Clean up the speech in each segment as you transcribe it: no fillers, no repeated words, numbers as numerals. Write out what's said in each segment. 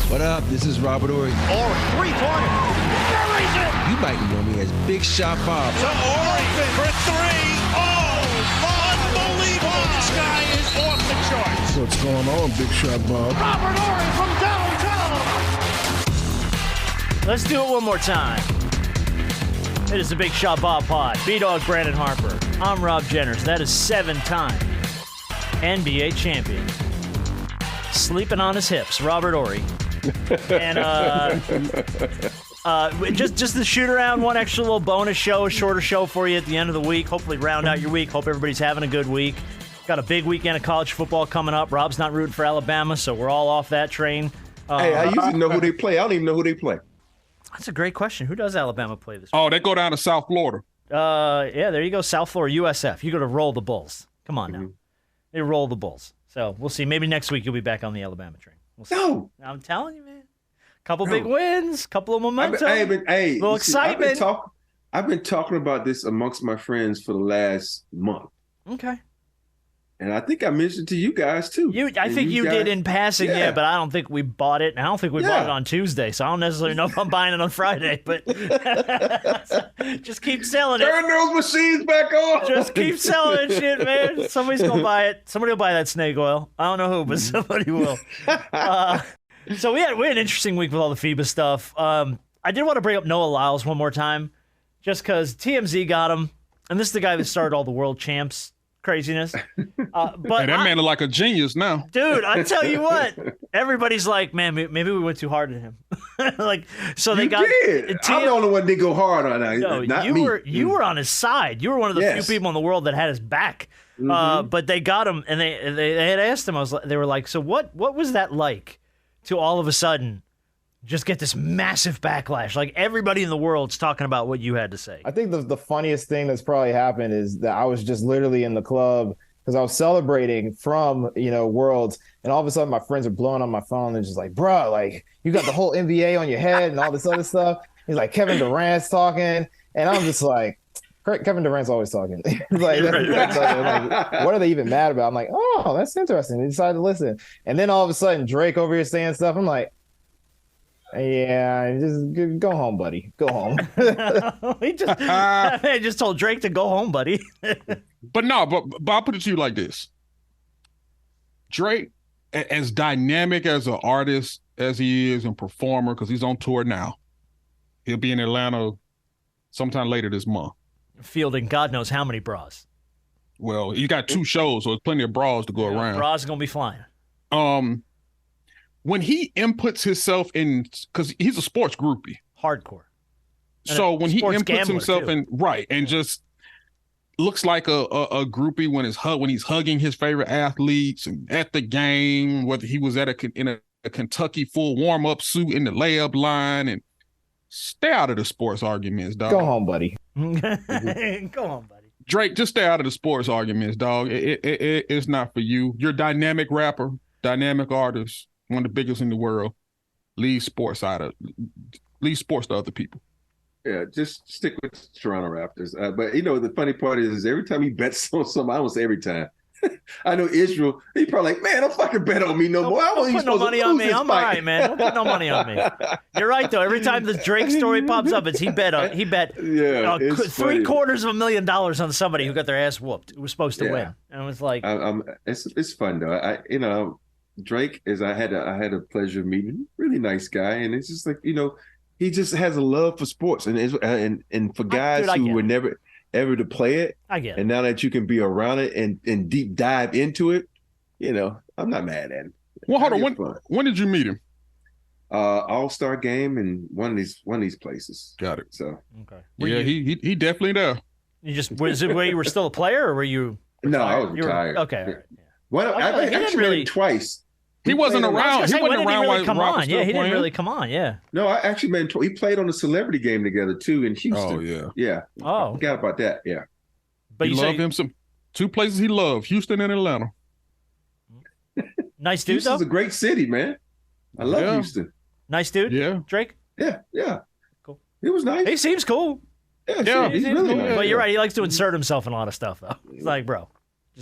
What up? This is Robert Ory. Ory, three-pointer. Buries it. You might know me as Big Shot Bob. To Ory for three. Oh, unbelievable. This guy is off the charts. What's going on, Big Shot Bob? Robert Ory from downtown. Let's do it one more time. It is the Big Shot Bob Pod. B-Dog Brandon Harper. I'm Rob Jenners. That is 7-time NBA champion. Sleeping on his hips, Robert Ory. And just the shoot around, one extra little bonus show, a shorter show for you at the end of the week. Hopefully round out your week. Hope everybody's having a good week. Got a big weekend of college football coming up. Rob's not rooting for Alabama, so we're all off that train. Hey, I usually know who they play. I don't even know who they play. That's a great question. Who does Alabama play this week? Oh, they go down to South Florida. Yeah, there you go. South Florida, USF. You got to roll the Bulls. Come on now. Mm-hmm. They roll the Bulls. So we'll see. Maybe next week you'll be back on the Alabama train. We'll see. No. I'm telling you, man. Couple big wins, couple of momentum, little excitement. I've been talking about this amongst my friends for the last month. Okay. And I think I mentioned to you guys too. I think you did in passing, yeah, but I don't think we bought it. And I don't think we bought it on Tuesday, so I don't necessarily know if I'm buying it on Friday. But just keep selling it. Turn those machines back on. Just keep selling it, shit, man. Somebody's gonna buy it. Somebody will buy that snake oil. I don't know who, but somebody will. So we had an interesting week with all the FIBA stuff. I did want to bring up Noah Lyles one more time, just because TMZ got him, and this is the guy that started all the world champs craziness. But Hey, that man is like a genius now. dude, I tell you what, everybody's like, man, maybe we went too hard on him. So they got. I'm the only one that go hard on that. No, not you me. were on his side. You were one of the few people in the world that had his back. But they got him, and they had asked him. They were like, so what was that like to all of a sudden just get this massive backlash? Like everybody in the world's talking about what you had to say. I think the funniest thing that's probably happened is that I was just literally in the club because I was celebrating from, Worlds, and all of a sudden my friends are blowing on my phone and just like, bro, like you got the whole NBA on your head and all this other stuff. He's like, Kevin Durant's talking, and I'm just like, Kevin Durant's always talking. Like, what are they even mad about? I'm like, oh, that's interesting. They decided to listen. And then all of a sudden Drake over here saying stuff. I'm like, yeah, just go home, buddy. Go home. He just told Drake to go home, buddy. But I'll put it to you like this. Drake, as dynamic as an artist as he is and performer, because he's on tour now, he'll be in Atlanta sometime later this month. Fielding God knows how many bras. Well, you got 2 shows, so there's plenty of bras to go around. Bras are going to be flying. When he inputs himself in, because he's a sports groupie. Hardcore. So when he inputs himself too. in, right, and just looks like a groupie when he's hugging his favorite athletes and at the game, whether he was in a Kentucky full warm-up suit in the layup line, and stay out of the sports arguments, dog. Go home, buddy. Go on, buddy. Drake, just stay out of the sports arguments, dog. It's not for you. You're a dynamic rapper, dynamic artist, one of the biggest in the world. Leave sports to other people. Yeah, just stick with Toronto Raptors. But the funny part is every time he bets on something, I won't say every time. I know Israel, he probably like, man, don't fucking bet on me no more. Don't put no money on me. I'm all right, man. Don't put no money on me. You're right, though. Every time the Drake story pops up, he bet $750,000 on somebody who got their ass whooped, who was supposed to win. And it was like, it's fun though. Drake I had a pleasure of meeting him. Really nice guy, and it's just like he just has a love for sports and for guys who were never ever to play it. I get it. And now that you can be around it and deep dive into it, I'm not mad at it. Well, hold on. When did you meet him? All-Star game in one of these places. Got it. So okay. He definitely there. Was it where you were still a player, or were you retired? No, I was retired. Okay. All right, yeah. Well, I actually met him twice. He wasn't around. He wasn't around while come Rob on. was Yeah, he playing. didn't really come on. Yeah. No, I actually met him. He played on a celebrity game together too in Houston. Oh yeah. Yeah. Oh. I forgot about that. Yeah. But he loved him some 2 places he loved: Houston and Atlanta. Nice dude, Houston's though. a great city, man. I love Houston. Nice dude. Yeah. Drake. Yeah. Cool. He was nice. He seems cool. Yeah. He's really nice. But you're right. He likes to insert himself in a lot of stuff, though. It's like, bro,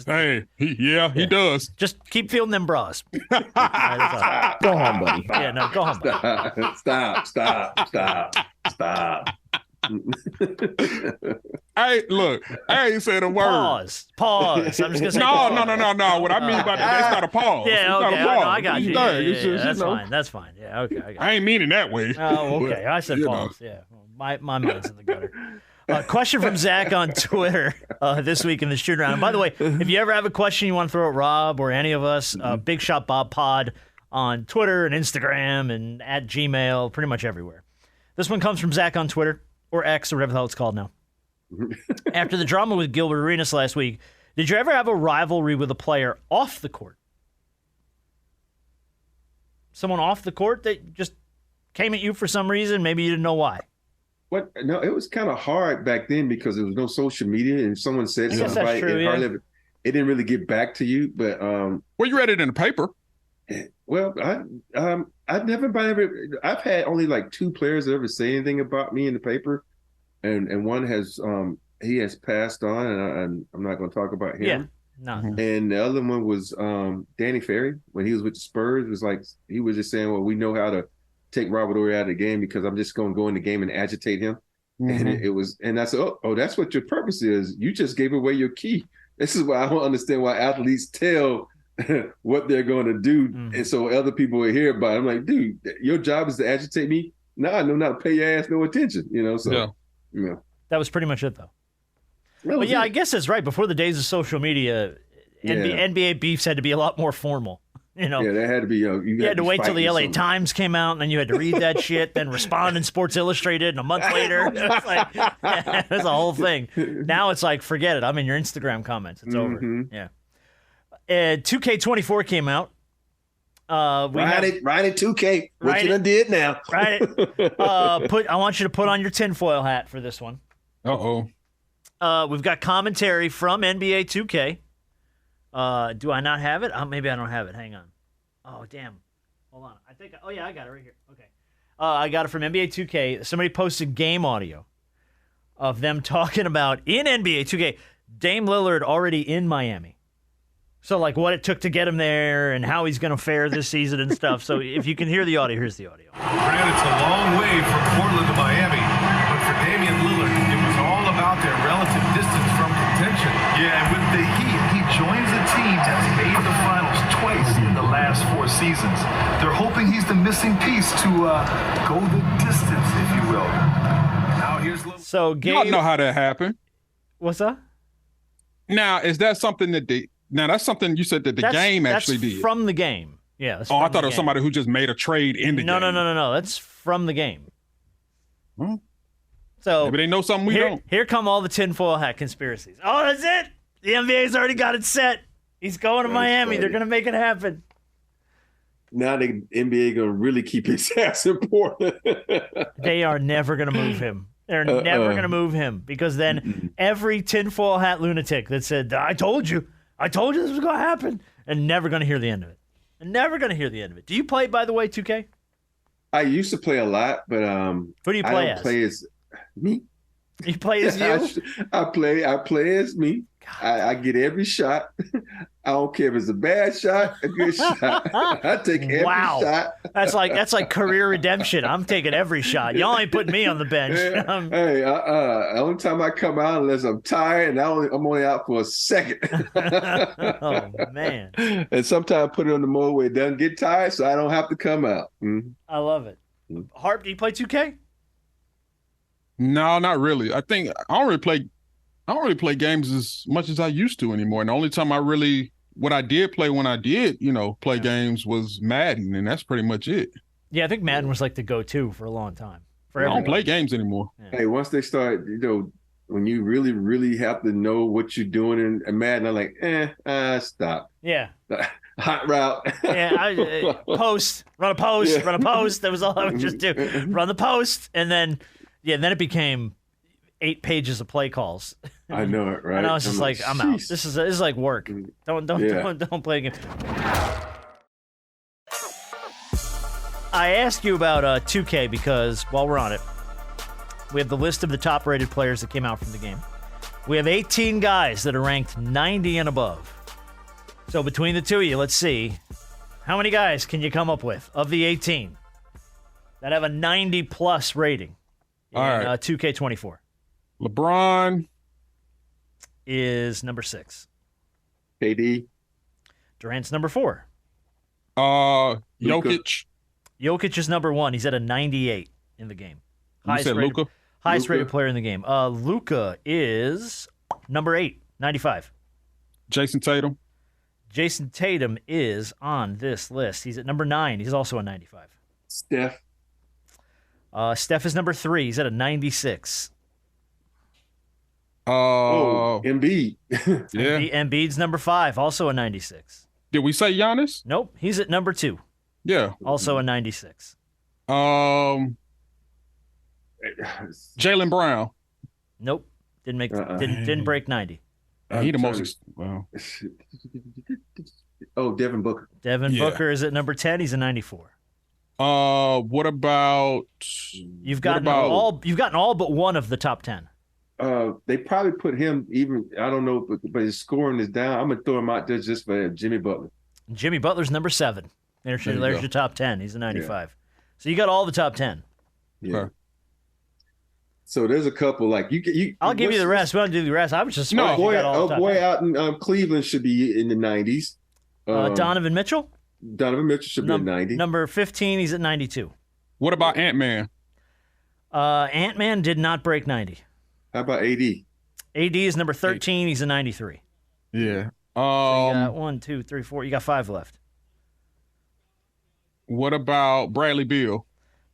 Hey, he does. Just keep feeling them bras. Go home, buddy. Yeah, no, go home. Buddy. Stop. Hey, look, I ain't said a word. Pause. I'm just gonna say No. What I mean by that's not a pause. Yeah, okay. Not a pause. I got you. Yeah, that's fine. That's fine. Yeah, okay. I got I ain't meaning that way. Oh, okay. I said pause. Yeah, my mind's in the gutter. Question from Zach on Twitter this week in the shoot around. And by the way, if you ever have a question you want to throw at Rob or any of us, Big Shot Bob Pod on Twitter and Instagram and at Gmail, pretty much everywhere. This one comes from Zach on Twitter, or X, or whatever the hell it's called now. After the drama with Gilbert Arenas last week, did you ever have a rivalry with a player off the court? Someone off the court that just came at you for some reason? Maybe you didn't know why. What? No, it was kind of hard back then because there was no social media, and if someone said something, it didn't really get back to you. But well, you read it in the paper. Well, I've had only like 2 players ever say anything about me in the paper, and one has he has passed on, and I'm not going to talk about him. Yeah, no. And the other one was Danny Ferry when he was with the Spurs. It was like he was just saying, "Well, we know how to take Robert Horry out of the game because I'm just going to go in the game and agitate him." And it was, and I said, "Oh, that's what your purpose is. You just gave away your key." This is why I don't understand why athletes tell what they're going to do, and so other people will hear about it. I'm like, dude, your job is to agitate me. No, I know not to pay your ass no attention. So that was pretty much it, though. But yeah, I guess that's right. Before the days of social media, NBA beefs had to be a lot more formal. Yeah, there had to be. You had to wait till the LA Times came out, and then you had to read that shit, then respond in Sports Illustrated, and a month later, it was a whole thing. Now it's like, forget it. I'm in your Instagram comments. It's over. Yeah. 2K24 came out. Ride it, 2K. What you done did now? Ride it. I want you to put on your tinfoil hat for this one. We've got commentary from NBA 2K. Do I not have it? Maybe I don't have it. Hang on. Oh, damn. Hold on. I got it right here. Okay. I got it from NBA 2K. Somebody posted game audio of them talking about, in NBA 2K, Dame Lillard already in Miami. So, like, what it took to get him there and how he's going to fare this season and stuff. So, if you can hear the audio, here's the audio. Grant, it's a long way from Portland to Miami, but for Damian Lillard, it was all about their relative distance from contention. Yeah, and with the Heat, he joins a team that's made the finals twice in the last 4 seasons. They're hoping he's the missing piece to go the distance, if you will. Now, here's Lillard. So, Gabe, y'all know how that happened. What's that? Now, is that something that that's something you said that the game actually did? From the game. Yeah. I thought it was somebody who just made a trade in the game. No. That's from the game. So maybe they know something we don't. Here come all the tinfoil hat conspiracies. Oh, that's it. The NBA's already got it set. He's going to Miami. Funny. They're going to make it happen. Now the NBA going to really keep his ass in Portland. They are never going to move him. They're never going to move him because then every tinfoil hat lunatic that said, I told you this was going to happen, and never going to hear the end of it. Do you play, by the way, 2K? I used to play a lot, but who do you play as? Play as me. You play as you? I play as me. I get every shot. I don't care if it's a bad shot, a good shot. I take every shot. That's like career redemption. I'm taking every shot. Y'all ain't putting me on the bench. Hey, only time I come out unless I'm tired, and I'm only out for a second. Oh man! And sometimes I put it on the mode where it doesn't get tired, so I don't have to come out. I love it. Harp, do you play 2K? No, not really. I don't really play games as much as I used to anymore. And the only time what I did play when I did, play games was Madden, and that's pretty much it. Yeah, I think Madden was like the go-to for a long time. I don't play games anymore. Yeah. Hey, once they start, when you really, really have to know what you're doing in Madden, I'm like, stop. Yeah. Hot route. Yeah, run a post. That was all I would just do. Run the post, and then it became 8 pages of play calls. I know it, right? And I was just like, I'm out. This is like work. Don't play a game. I asked you about 2K because while we're on it, we have the list of the top-rated players that came out from the game. We have 18 guys that are ranked 90 and above. So between the two of you, let's see. How many guys can you come up with of the 18 that have a 90-plus rating in 2K24? LeBron is number 6. KD. Durant's number 4. Jokic. Jokic is number 1. He's at a 98 in the game. You said Luka? Highest rated player in the game. Luka is number 8, 95. Jason Tatum. Jason Tatum is on this list. He's at number 9. He's also a 95. Steph. Steph is number 3. He's at a 96. Embiid. Yeah. Embiid's number 5, also a 96. Did we say Giannis? Nope. He's at number 2. Yeah. Also a 96. Jaylen Brown. Nope. Didn't break 90. He the most. Well. Devin Booker. Booker is at number 10. He's a 94. What about? You've gotten all but one of the top 10. They probably put him even. I don't know, but his scoring is down. I'm gonna throw him out there just for Jimmy Butler. Jimmy Butler's number 7. There's your top 10. He's a 95. Yeah. So you got all the top 10. Yeah. Okay. So there's a couple like you. I'll give you the rest. We don't do the rest. I was just boy out in Cleveland should be in the 90s. Donovan Mitchell. Donovan Mitchell should be at 90. Number 15. He's at 92. What about Ant-Man? Ant-Man did not break 90. How about AD? AD is number 13. He's a 93. Yeah. So you got 1, 2, 3, 4. You got 5 left. What about Bradley Beal?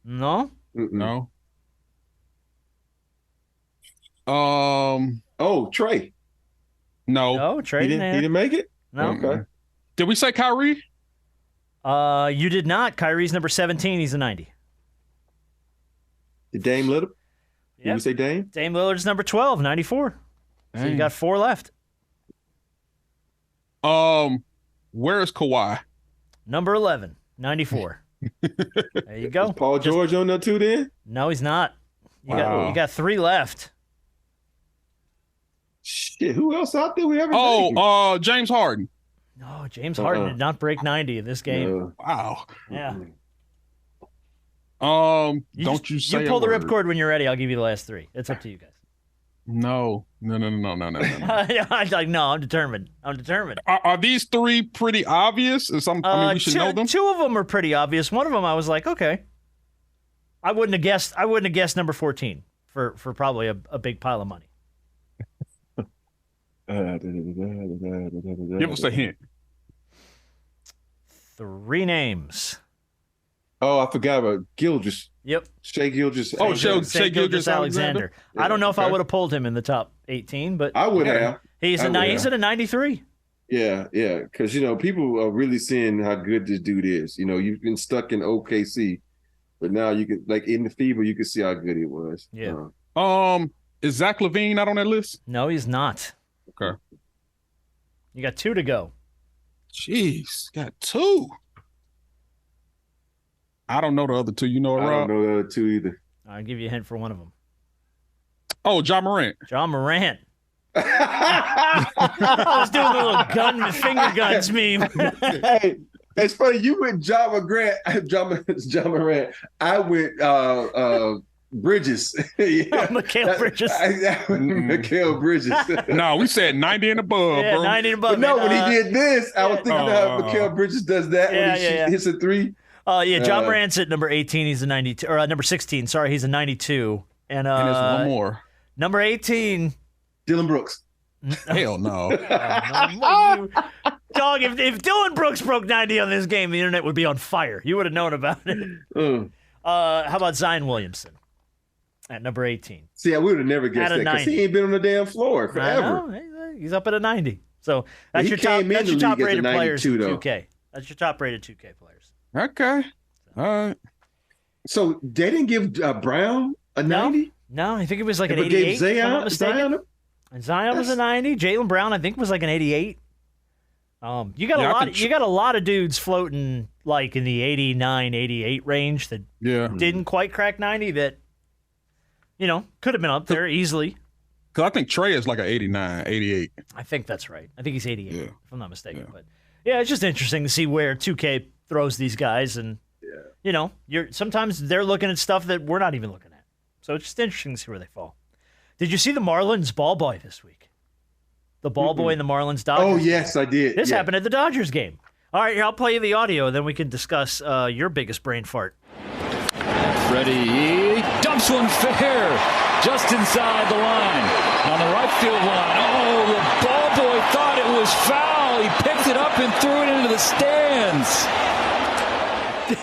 No. No. Trey. No. Trey he didn't make it. No. Okay. Did we say Kyrie? You did not. Kyrie's number 17. He's a 90. Did Dame Lillard? Did we say Dame? Dame Lillard's number 12, 94. So you got 4 left. Where is Kawhi? Number 11, 94. There you go. Is Paul George on there too then? No, he's not. You got 3 left. Shit, who else out there we haven't taken? James Harden. No, James Harden did not break 90 in this game. Wow. Yeah. Don't you say you pull the ripcord when you're ready. I'll give you the last 3. It's up to you guys. No. I'm like, no, I'm determined. Are these 3 pretty obvious? We should know them. 2 of them are pretty obvious. One of them, I was like, okay. I wouldn't have guessed number 14 for probably a big pile of money. Give us a hint. 3 names. Oh, I forgot about Gilgeous. Yep. Shai Gilgeous. Shai Alexander. Yeah, I don't know if I would have pulled him in the top 18, but I would have. He's at a 93. Yeah, because people are really seeing how good this dude is. You've been stuck in OKC, but now you can, like in the FIBA, you can see how good he was. Yeah. Is Zach LaVine not on that list? No, he's not. Okay. You got 2 to go. Jeez, got 2. I don't know the other 2. You know it, Rob? I don't know the other 2 either. I'll give you a hint for one of them. Oh, Ja Morant. Ja Morant. I was doing the little finger guns meme. Hey, it's funny. You went Ja Morant. I went Bridges. Mikal Bridges. Mikal Bridges. No, we said 90 and above. Yeah, bro. 90 and above. But no, when he did this, I was thinking how Mikal Bridges does that when he hits a 3. Ja Morant's at number 18. He's a 92, or number 16. Sorry, he's a 92. And there's one more. Number 18. Dylan Brooks. Hell no. Dog, if Dylan Brooks broke 90 on this game, the internet would be on fire. You would have known about it. How about Zion Williamson at number 18? See, I would have never guessed that because he ain't been on the damn floor forever. I know. He's up at a 90. So that's your top rated players in 2K. That's your top rated 2K players. Okay. All right. So they didn't give Brown a 90? No, I think it was like an 88. Zion and Zion was a 90. Jaylen Brown, I think, was like an 88. You got a lot of dudes floating like in the 89, 88 range that didn't quite crack 90 that could have been up there easily. Because I think Trey is like an 89, 88. I think that's right. I think he's 88, Yeah. if I'm not mistaken. Yeah. But yeah, it's just interesting to see where 2K throws these guys, and sometimes they're looking at stuff that we're not even looking at. So it's just interesting to see where they fall. Did you see the Marlins ball boy this week? The ball boy in the Marlins Dodgers. Oh yes, I did. This happened at the Dodgers game. All right, here, I'll play you the audio, then we can discuss your biggest brain fart. Freddie dumps one fair just inside the line on the right field line. Oh, the ball boy thought it was foul. He picked it up and threw it into the stands.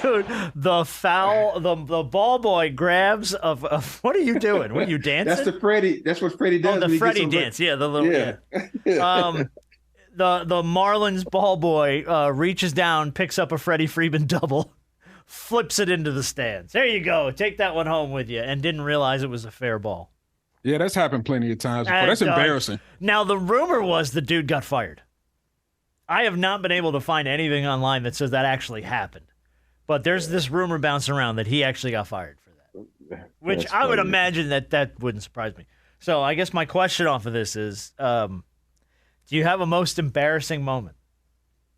Dude, the ball boy grabs of what are you doing? What are you dancing? That's the Freddie. That's what Freddie does. Oh, the Freddie dance. Yeah, the little the Marlins ball boy reaches down, picks up a Freddie Freeman double, flips it into the stands. There you go. Take that one home with you, and didn't realize it was a fair ball. Yeah, that's happened plenty of times. But that's embarrassing. Now, the rumor was the dude got fired. I have not been able to find anything online that says that actually happened. But there's this rumor bouncing around that he actually got fired for that, which I would imagine that wouldn't surprise me. So I guess my question off of this is, do you have a most embarrassing moment?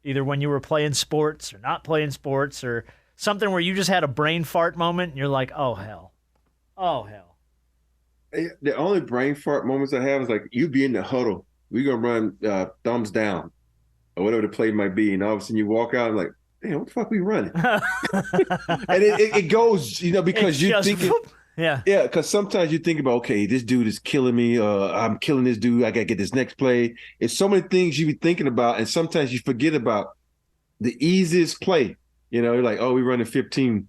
Either when you were playing sports or not playing sports, or something where you just had a brain fart moment and you're like, oh, hell. Oh, hell. The only brain fart moments I have is like you be in the huddle. We're going to run thumbs down or whatever the play might be. And all of a sudden you walk out and like, damn, what the fuck we running? And it goes, because you think yeah, because sometimes you think about, okay, this dude is killing me. I'm killing this dude. I got to get this next play. It's so many things you be thinking about, and sometimes you forget about the easiest play. You're like, oh, we running 15.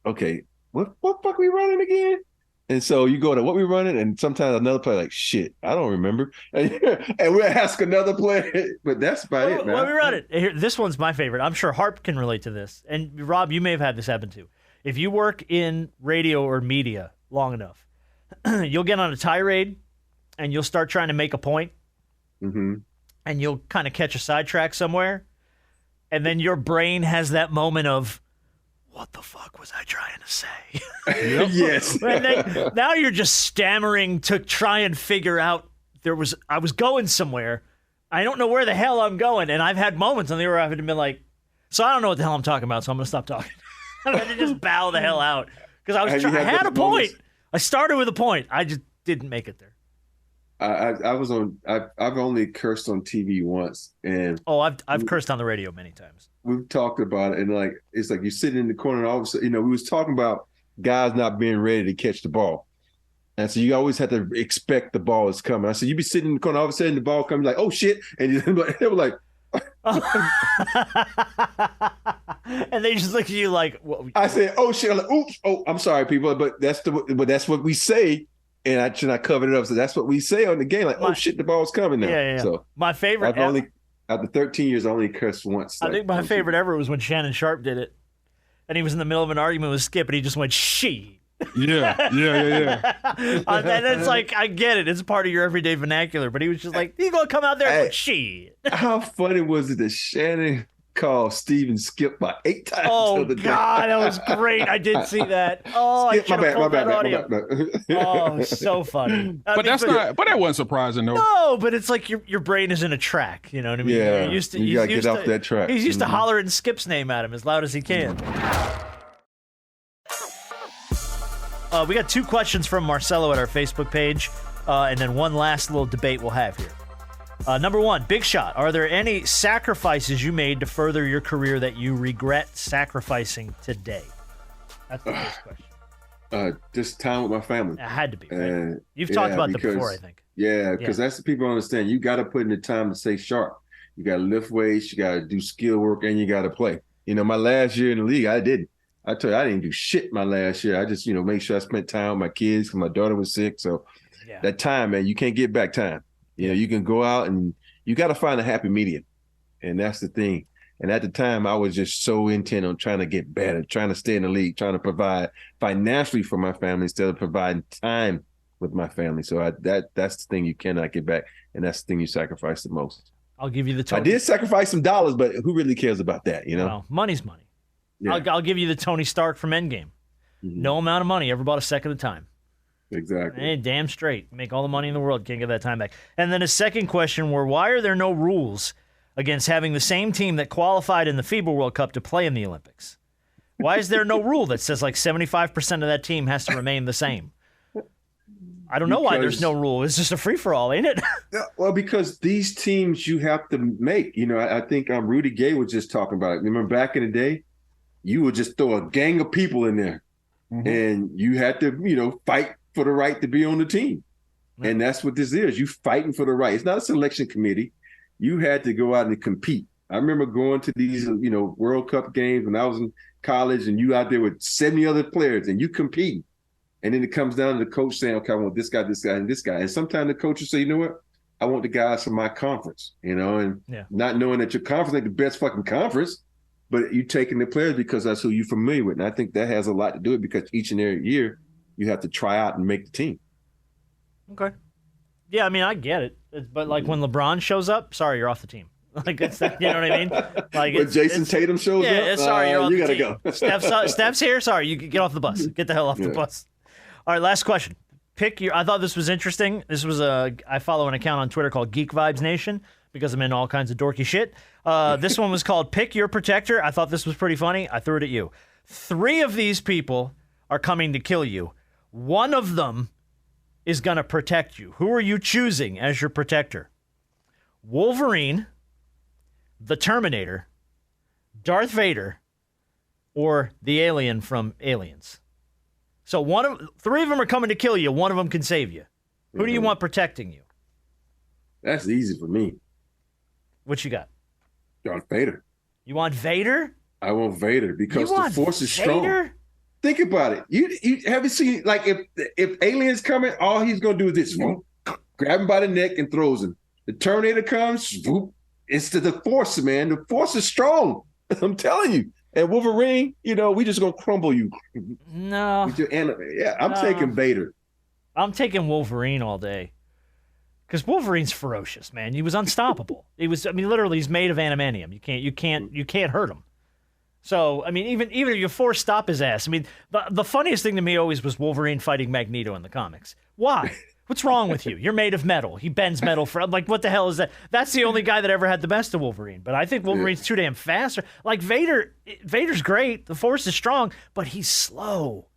Okay, what fuck we running again? And so you go to what we running, and sometimes another play like, shit, I don't remember. And we'll ask another play, but that's about it, man. What we running? Here, this one's my favorite. I'm sure Harp can relate to this. And Rob, you may have had this happen too. If you work in radio or media long enough, you'll get on a tirade and you'll start trying to make a point, and you'll kind of catch a sidetrack somewhere. And then your brain has that moment of, what the fuck was I trying to say? Yes. And then, now you're just stammering to try and figure out I was going somewhere. I don't know where the hell I'm going. And I've had moments on the where I've been like, so I don't know what the hell I'm talking about, so I'm going to stop talking. I had to just bow the hell out. Because I had a point. I started with a point. I just didn't make it there. I've only cursed on TV once, and I've cursed on the radio many times. We've talked about it, and it's like you're sitting in the corner, and all of a sudden, we was talking about guys not being ready to catch the ball, and so you always have to expect the ball is coming. I said, you be sitting in the corner, all of a sudden the ball comes, like, oh shit, and they were like, and they just look at you like, what? I said, oh shit, I'm like, oops, oh, I'm sorry, people, but that's what we say. And I covered it up. So that's what we say on the game. Like, oh, shit, the ball's coming now. Yeah. So my favorite. After 13 years, I only cursed once. I think my favorite ever was when Shannon Sharp did it. And he was in the middle of an argument with Skip, and he just went, she. Yeah. And it's like, I get it. It's part of your everyday vernacular. But he was just like, you going to come out there and go, she. How funny was it that Shannon called Steven Skip by 8 times? Oh, God, that was great. I did see that. Oh, Skip, I should have pulled that audio. Oh, so funny. But that wasn't surprising, though. No, but it's like your brain is in a track. You know what I mean? Yeah, you got to get off that track. He's used to hollering Skip's name at him as loud as he can. We got 2 questions from Marcelo at our Facebook page, and then one last little debate we'll have here. Number 1, Big Shot. Are there any sacrifices you made to further your career that you regret sacrificing today? That's the first question. Just time with my family. It had to be. Right? You've talked about that before, I think. Yeah, because that's the people understand. You got to put in the time to stay sharp. You got to lift weights. You got to do skill work, and you got to play. My last year in the league, I didn't. I tell you, I didn't do shit my last year. I just, make sure I spent time with my kids because my daughter was sick. So that time, man, you can't get back time. You can go out and you got to find a happy medium. And that's the thing. And at the time, I was just so intent on trying to get better, trying to stay in the league, trying to provide financially for my family instead of providing time with my family. So that's the thing you cannot get back. And that's the thing you sacrifice the most. I'll give you the Tony. I did sacrifice some dollars, but who really cares about that, Well, money's money. Yeah. I'll give you the Tony Stark from Endgame. Mm-hmm. No amount of money ever bought a second of time. Exactly. Hey, damn straight. Make all the money in the world. Can't get that time back. And then a second question were, why are there no rules against having the same team that qualified in the FIBA World Cup to play in the Olympics? Why is there no rule that says like 75% of that team has to remain the same? I don't know why there's no rule. It's just a free-for-all, ain't it? Well, because these teams you have to make. I think Rudy Gay was just talking about it. Remember back in the day, you would just throw a gang of people in there, and you had to, fight for the right to be on the team. Yeah. And that's what this is. You fighting for the right. It's not a selection committee. You had to go out and compete. I remember going to these, World Cup games when I was in college, and you out there with 70 other players, and you compete. And then it comes down to the coach saying, okay, I want this guy, and this guy. And sometimes the coach will say, you know what? I want the guys from my conference, and not knowing that your conference ain't the best fucking conference, but you taking the players because that's who you're familiar with. And I think that has a lot to do with it because each and every year you have to try out and make the team. Okay. Yeah, I mean, I get it. But like when LeBron shows up, sorry, you're off the team. Like it's you know what I mean? Like when Jason Tatum shows up, yeah, sorry, you're off you the gotta team. go. Steph's here. Sorry, you get off the bus. Get the hell off the bus. All right, last question. I thought this was interesting. This was I follow an account on Twitter called Geek Vibes Nation because I'm in all kinds of dorky shit. This one was called Pick Your Protector. I thought this was pretty funny. I threw it at you. 3 of these people are coming to kill you. One of them is going to protect you. Who are you choosing as your protector? Wolverine, the Terminator, Darth Vader, or the alien from Aliens? So 3 of them are coming to kill you. One of them can save you. Who do you want protecting you? That's easy for me. What you got? Darth Vader. You want Vader? I want Vader because the Force is Vader? Strong. Think about it. You haven't seen, like, if aliens coming, all he's gonna do is this: whoop, grab him by the neck and throws him. The Terminator comes, whoop, it's the Force, man. The Force is strong. I'm telling you. And Wolverine, we just gonna crumble you. No. I'm taking Vader. I'm taking Wolverine all day. Because Wolverine's ferocious, man. He was unstoppable. Literally, he's made of adamantium. You can't hurt him. So, I mean, even if you force stop his ass. I mean, the funniest thing to me always was Wolverine fighting Magneto in the comics. Why? What's wrong with you? You're made of metal. He bends metal I'm like, what the hell is that? That's the only guy that ever had the best of Wolverine. But I think Wolverine's too damn fast. Like Vader's great. The Force is strong, but he's slow.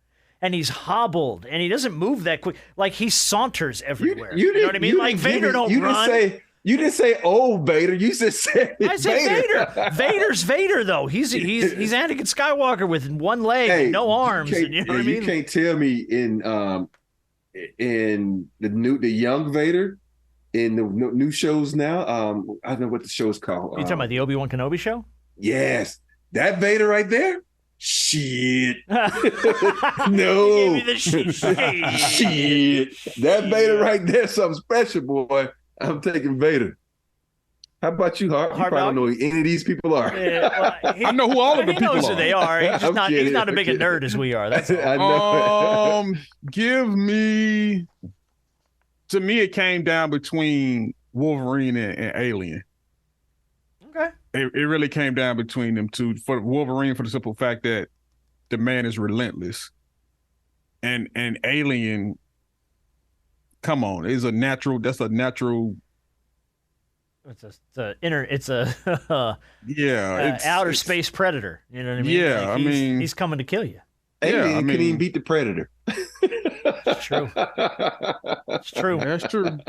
And he's hobbled. And he doesn't move that quick. Like, he saunters everywhere. You know what I mean? Like, Vader don't run. You didn't say old Vader. You just said I said Vader. Vader's Vader, though. He's Anakin Skywalker with one leg and no arms. You know what I mean? You can't tell me in the young Vader in the new shows now. I don't know what the show's called. You talking about the Obi-Wan Kenobi show? Yes, that Vader right there. Shit. No. You gave me the shit. Shit. That Vader right there, something special, boy. I'm taking Vader. How about you, Hart? You probably don't know who any of these people are. Yeah, I know who all of the people are. He knows who they are. He's not a big a nerd as we are. That's all. I know. To me, it came down between Wolverine and Alien. Okay. It really came down between them two. For Wolverine, for the simple fact that the man is relentless. And Alien, come on, that's a natural. It's a outer space predator. You know what I mean? Yeah, like he's coming to kill you. Alien couldn't even beat the Predator. It's true. It's true. That's true.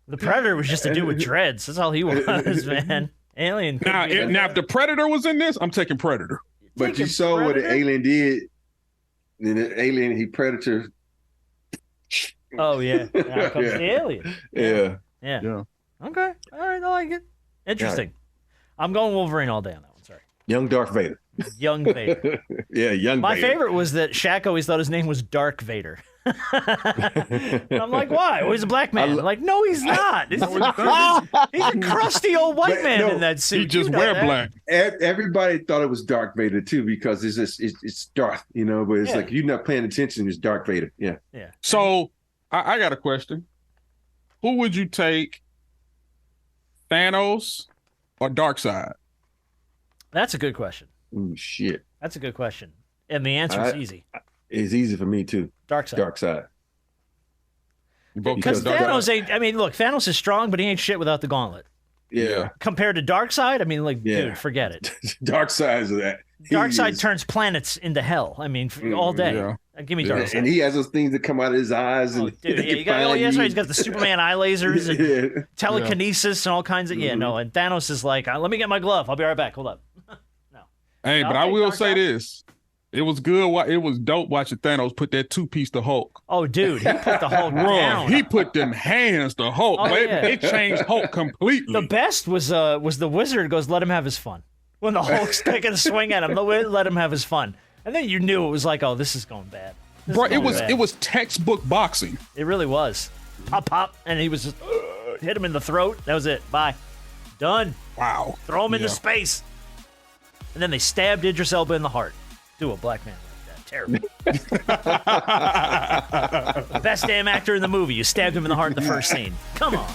The Predator was just a dude with dreads. That's all he was, man. Alien. Now, if the Predator was in this, I'm taking Predator. But you saw what the Alien did. And the Alien, he Predator. Oh yeah, now comes the Alien. Yeah. Okay, all right, I like it. Interesting. Right. I'm going Wolverine all day on that one. Sorry. Young Darth Vader. Young Vader. Yeah, young. My Vader. favorite was that Shaq always thought his name was Dark Vader. I'm like, why? Well, he's a black man. Like, no, he's not. He's a crusty old white man in that suit. He just wear black. Everybody thought it was Dark Vader too because it's Darth, but it's like you're not paying attention. It's Dark Vader. Yeah. Yeah. So I got a question. Who would you take, Thanos or Darkseid? That's a good question. Ooh, shit. That's a good question. And the answer is easy. It's easy for me too. Darkseid. Darkseid. Because Thanos I mean, look, Thanos is strong, but he ain't shit without the gauntlet. Yeah. Compared to Darkseid, I mean, dude, forget it. Darkseid's of that. Darkseid turns planets into hell. I mean, all day. Yeah. Give me Darkseid. And he has those things that come out of his eyes. And dude, yeah, that's right. He's got the Superman eye lasers and telekinesis and all kinds of. Yeah, no. And Thanos is like, let me get my glove. I'll be right back. Hold up. No. Hey, but I will say this. It was good. It was dope watching Thanos put that 2-piece to Hulk. Oh, dude, he put the Hulk down. He put them hands to Hulk. Oh, yeah. It changed Hulk completely. The best was the Wizard goes, let him have his fun. When the Hulk's taking a swing at him, let him have his fun. And then you knew it was like, oh, this is going bad. Bro, it was textbook boxing. It really was. Pop, pop, and he was just hit him in the throat. That was it. Bye. Done. Wow. Throw him into space. And then they stabbed Idris Elba in the heart. Do a black man like that. Terrible. Best damn actor in the movie. You stabbed him in the heart in the first scene. Come on.